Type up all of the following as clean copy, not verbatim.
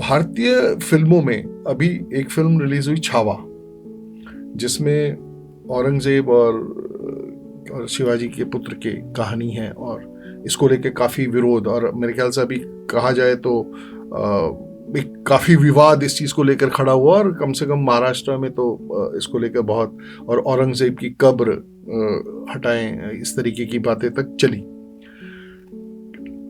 भारतीय फिल्मों में अभी एक फिल्म रिलीज हुई छावा, जिसमें औरंगजेब और शिवाजी के पुत्र के कहानी है, और इसको लेके काफ़ी विरोध, और मेरे ख्याल से अभी कहा जाए तो एक काफ़ी विवाद इस चीज़ को लेकर खड़ा हुआ, और कम से कम महाराष्ट्र में तो इसको लेकर बहुत, और औरंगजेब की कब्र हटाएं, इस तरीके की बातें तक चली।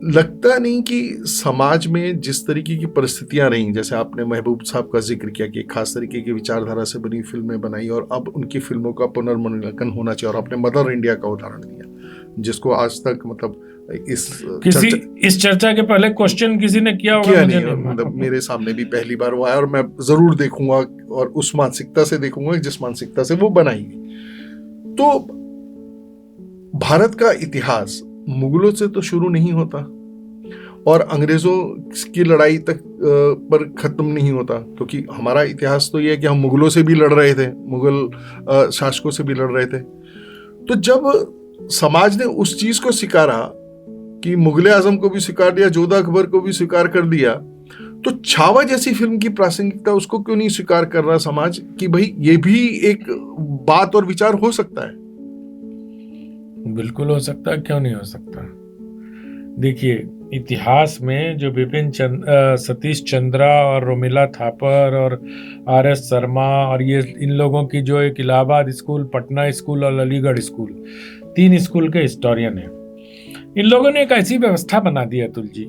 लगता नहीं कि समाज में जिस तरीके की परिस्थितियां रही, जैसे आपने महबूब साहब का जिक्र किया कि खास तरीके की विचारधारा से बनी फिल्में बनाई और अब उनकी फिल्मों का पुनर्मूल्यांकन होना चाहिए, और आपने मदर इंडिया का उदाहरण दिया, जिसको आज तक मतलब इस चर्चा के पहले क्वेश्चन किसी ने किया होगा, मुझे नहीं, मतलब मेरे सामने भी पहली बार वो आया, और मैं जरूर देखूंगा और उस मानसिकता से देखूंगा जिस मानसिकता से वो बनाई गई। तो भारत का इतिहास मुगलों से तो शुरू नहीं होता और अंग्रेजों की लड़ाई तक पर खत्म नहीं होता, क्योंकि हमारा इतिहास तो ये है कि हम मुगलों से भी लड़ रहे थे, मुगल शासकों से भी लड़ रहे थे। तो जब समाज ने उस चीज को स्वीकारा कि मुगले आजम को भी स्वीकार दिया, जोधा अकबर को भी स्वीकार कर दिया, तो छावा जैसी फिल्म की प्रासंगिकता उसको क्यों नहीं स्वीकार कर रहा समाज कि भाई ये भी एक बात और विचार हो सकता है? बिल्कुल हो सकता है, क्यों नहीं हो सकता। देखिए, इतिहास में जो सतीश चंद्रा और रोमिला थापर और आर.एस. शर्मा और ये इन लोगों की जो एक इलाहाबाद स्कूल, पटना स्कूल और अलीगढ़ स्कूल, 3 स्कूल के हिस्टोरियन हैं। इन लोगों ने एक ऐसी व्यवस्था बना दी अतुल जी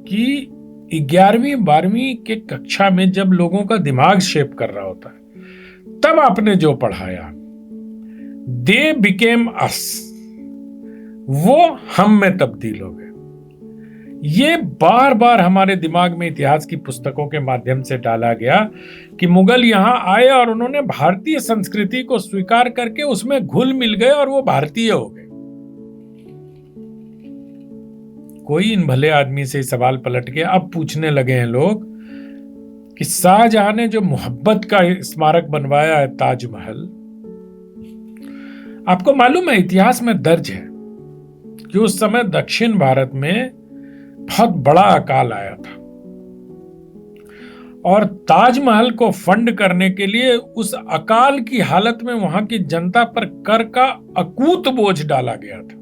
कि 11वीं 12वीं के कक्षा में जब लोगों का दिमाग शेप कर रहा होता है, तब आपने जो पढ़ाया, दे बिकेम अस, वो हम में तब्दील हो गए। ये बार बार हमारे दिमाग में इतिहास की पुस्तकों के माध्यम से डाला गया कि मुगल यहां आए और उन्होंने भारतीय संस्कृति को स्वीकार करके उसमें घुल मिल गए और वो भारतीय हो गए। कोई इन भले आदमी से सवाल पलट के अब पूछने लगे हैं लोग कि शाहजहां ने जो मोहब्बत का स्मारक बनवाया है, ताजमहल, आपको मालूम है इतिहास में दर्ज है कि उस समय दक्षिण भारत में बहुत बड़ा अकाल आया था और ताजमहल को फंड करने के लिए उस अकाल की हालत में वहां की जनता पर कर का अकूत बोझ डाला गया था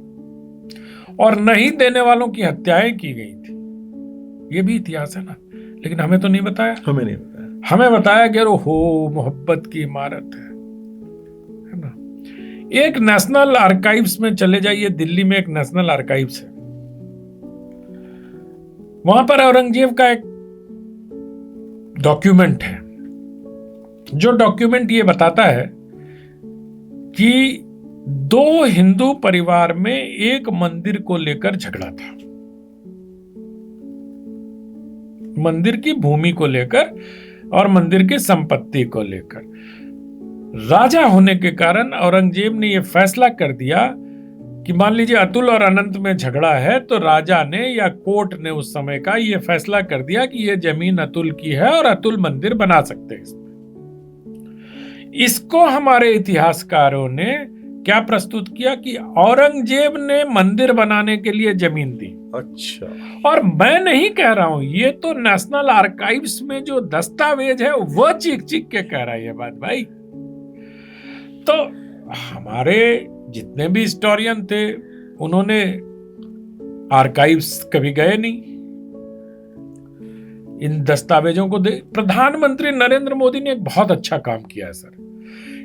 और नहीं देने वालों की हत्याएं की गई थी। ये भी इतिहास है ना, लेकिन हमें तो नहीं बताया। हमें नहीं बताया। हमें बताया कि हो मोहब्बत की इमारत है ना। एक नेशनल आर्काइव्स में चले जाइए, दिल्ली में एक नेशनल आर्काइव्स है, वहां पर औरंगजेब का एक डॉक्यूमेंट है, जो डॉक्यूमेंट ये बताता है कि 2 हिंदू परिवार में एक मंदिर को लेकर झगड़ा था, मंदिर की भूमि को लेकर और मंदिर की संपत्ति को लेकर। राजा होने के कारण औरंगजेब ने यह फैसला कर दिया कि मान लीजिए अतुल और अनंत में झगड़ा है, तो राजा ने या कोर्ट ने उस समय का यह फैसला कर दिया कि यह जमीन अतुल की है और अतुल मंदिर बना सकते हैं इसमें। इसको हमारे इतिहासकारों ने क्या प्रस्तुत किया कि औरंगजेब ने मंदिर बनाने के लिए जमीन दी। अच्छा। और मैं नहीं कह रहा हूं, ये तो नेशनल आर्काइव्स में जो दस्तावेज है वो चीख चीख के कह रहा है ये बात भाई। तो हमारे जितने भी हिस्टोरियन थे उन्होंने आर्काइव्स कभी गए नहीं, इन दस्तावेजों को प्रधानमंत्री नरेंद्र मोदी ने एक बहुत अच्छा काम किया है सर।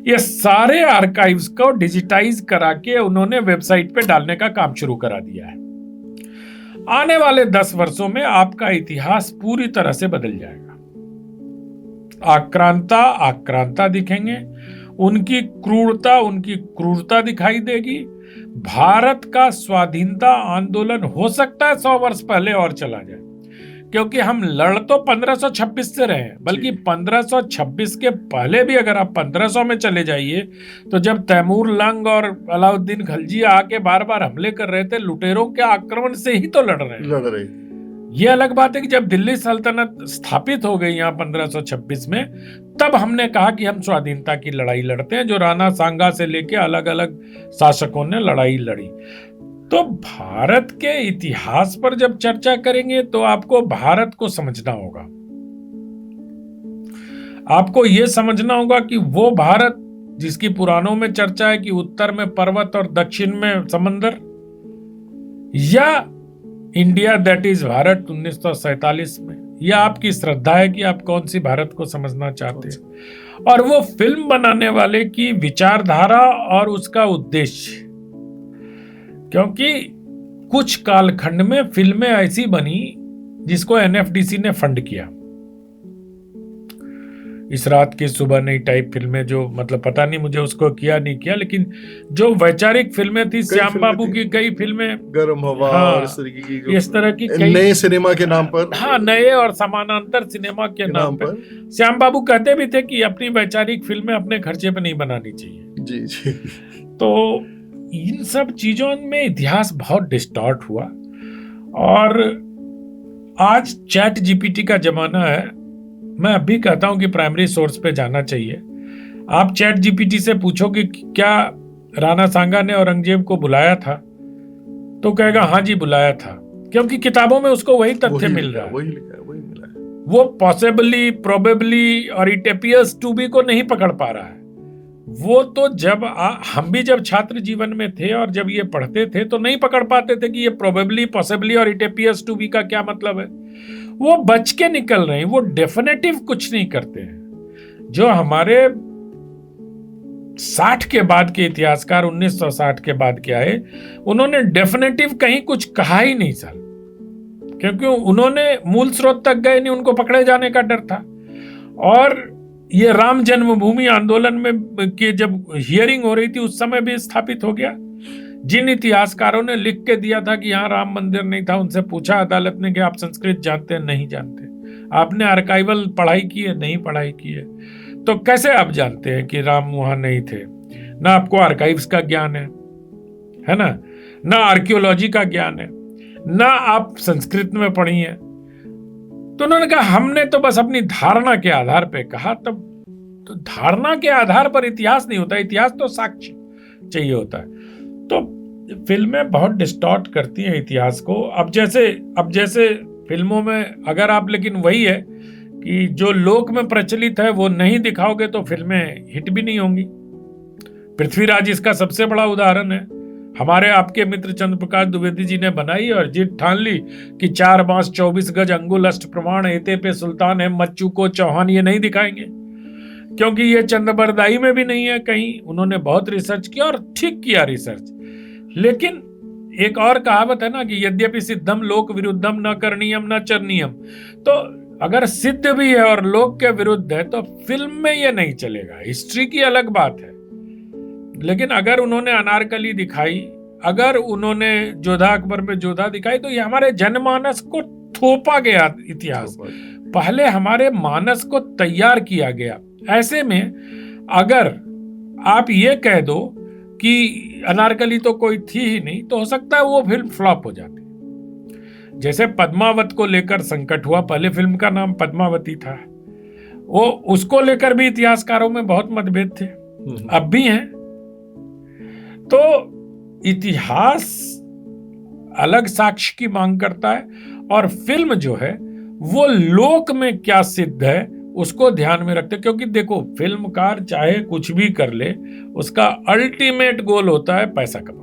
ये सारे आर्काइव्स को डिजिटाइज करा के उन्होंने वेबसाइट पे डालने का काम शुरू करा दिया है। आने वाले 10 वर्षों में आपका इतिहास पूरी तरह से बदल जाएगा। आक्रांता दिखेंगे, उनकी क्रूरता दिखाई देगी। भारत का स्वाधीनता आंदोलन हो सकता है 100 वर्ष पहले और चला जाए, क्योंकि हम लड़ तो 1526 से रहे हैं, बल्कि 1526 के पहले भी अगर आप 1500 में चले जाइए तो जब तैमूर लंग और अलाउद्दीन खलजी आके बार बार हमले कर रहे थे, लुटेरों के आक्रमण से ही तो लड़ रहे। ये अलग बात है कि जब दिल्ली सल्तनत स्थापित हो गई यहाँ 1526 में, तब हमने कहा कि हम स्वाधीनता की लड़ाई लड़ते हैं, जो राणा सांगा से लेके अलग अलग शासकों ने लड़ाई लड़ी। तो भारत के इतिहास पर जब चर्चा करेंगे तो आपको भारत को समझना होगा आपको ये समझना होगा कि वो भारत जिसकी पुराणों में चर्चा है कि उत्तर में पर्वत और दक्षिण में समंदर, या इंडिया दैट इज भारत 1947 में, यह आपकी श्रद्धा है कि आप कौन सी भारत को समझना चाहते हैं। और वो फिल्म बनाने वाले की विचारधारा और उसका उद्देश्य, क्योंकि कुछ कालखंड में फिल्में ऐसी बनी जिसको एनएफडीसी ने फंड किया। इस रात की सुबह नई टाइप फिल्में, जो मतलब पता नहीं मुझे उसको किया नहीं किया, लेकिन जो वैचारिक फिल्में थी, श्याम बाबू की कई फिल्में, गर्म हवा, हाँ, और इस तरीके की इस तरह की कई नए सिनेमा के नाम पर, हाँ, नए और समानांतर सिनेमा के नाम पर श्याम बाबू कहते भी थे कि अपनी वैचारिक फिल्में अपने खर्चे पे नहीं बनानी चाहिए। जी जी। तो इन सब चीजों में इतिहास बहुत डिस्टॉर्ट हुआ। और आज चैट जीपीटी का जमाना है। मैं अभी कहता हूं कि प्राइमरी सोर्स पे जाना चाहिए। आप चैट जीपीटी से पूछो कि क्या राणा सांगा ने औरंगजेब को बुलाया था, तो कहेगा हाँ जी बुलाया था, क्योंकि किताबों में उसको वही तथ्य मिल रहा है, वही लिखा है, वही मिला है। वो पॉसिबली, प्रोबेबली और इट अपियर्स टू बी को नहीं पकड़ पा रहा है। वो तो जब हम भी जब छात्र जीवन में थे और जब ये पढ़ते थे तो नहीं पकड़ पाते थे कि ये प्रोबेबली, पॉसिबली और इट अपियर्स टू बी का क्या मतलब है। वो बच के निकल रहे हैं, वो डेफिनेटिव कुछ नहीं करते हैं। जो हमारे 60 के बाद के इतिहासकार 1960 के बाद के आए, उन्होंने डेफिनेटिव कहीं कुछ कहा ही नहीं सर, क्योंकि उन्होंने मूल स्रोत तक गए नहीं, उनको पकड़े जाने का डर था। और ये राम जन्मभूमि आंदोलन में की जब हियरिंग हो रही थी उस समय भी स्थापित हो गया। जिन इतिहासकारों ने लिख के दिया था कि यहाँ राम मंदिर नहीं था, उनसे पूछा अदालत ने कि आप संस्कृत जानते हैं? नहीं जानते। आपने आर्काइवल पढ़ाई की है? नहीं पढ़ाई की है। तो कैसे आप जानते हैं कि राम वहां नहीं थे? ना आपको आर्काइव्स का ज्ञान है ना आर्कियोलॉजी का ज्ञान है, ना आप संस्कृत में पढ़ी है। तो उन्होंने कहा हमने तो बस अपनी धारणा के आधार पे कहा। तब तो धारणा के आधार पर इतिहास नहीं होता, इतिहास तो साक्ष्य चाहिए होता है। तो फिल्में बहुत डिस्टॉर्ट करती हैं इतिहास को। अब जैसे फिल्मों में अगर आप, लेकिन वही है कि जो लोक में प्रचलित है वो नहीं दिखाओगे तो फिल्में हिट भी नहीं होंगी। पृथ्वीराज इसका सबसे बड़ा उदाहरण है। हमारे आपके मित्र चंद्र प्रकाश द्विवेदी जी ने बनाई और जिद ठान ली कि 4 बांस 24 गज अंगुल अष्ट प्रमाण एते पे सुल्तान है, मच्चू को चौहान ये नहीं दिखाएंगे, क्योंकि ये चंद्रबरदाई में भी नहीं है कहीं। उन्होंने बहुत रिसर्च किया और ठीक किया रिसर्च। लेकिन एक और कहावत है ना कि यद्यपि सिद्धम लोक विरुद्धम न करणीयम न चरणीयम। तो अगर सिद्ध भी है और लोक के विरुद्ध है तो फिल्म में ये नहीं चलेगा। हिस्ट्री की अलग बात है, लेकिन अगर उन्होंने अनारकली दिखाई, अगर उन्होंने जोधा अकबर में जोधा दिखाई, तो ये हमारे जनमानस को थोपा गया इतिहास, पहले हमारे मानस को तैयार किया गया। ऐसे में अगर आप ये कह दो कि अनारकली तो कोई थी ही नहीं, तो हो सकता है वो फिल्म फ्लॉप हो जाती। जैसे पद्मावत को लेकर संकट हुआ, पहले फिल्म का नाम पद्मावती था, वो उसको लेकर भी इतिहासकारों में बहुत मतभेद थे, अब भी हैं। तो इतिहास अलग साक्ष्य की मांग करता है, और फिल्म जो है वो लोक में क्या सिद्ध है उसको ध्यान में रखते, क्योंकि देखो फिल्मकार चाहे कुछ भी कर ले, उसका अल्टीमेट गोल होता है पैसा कमाना।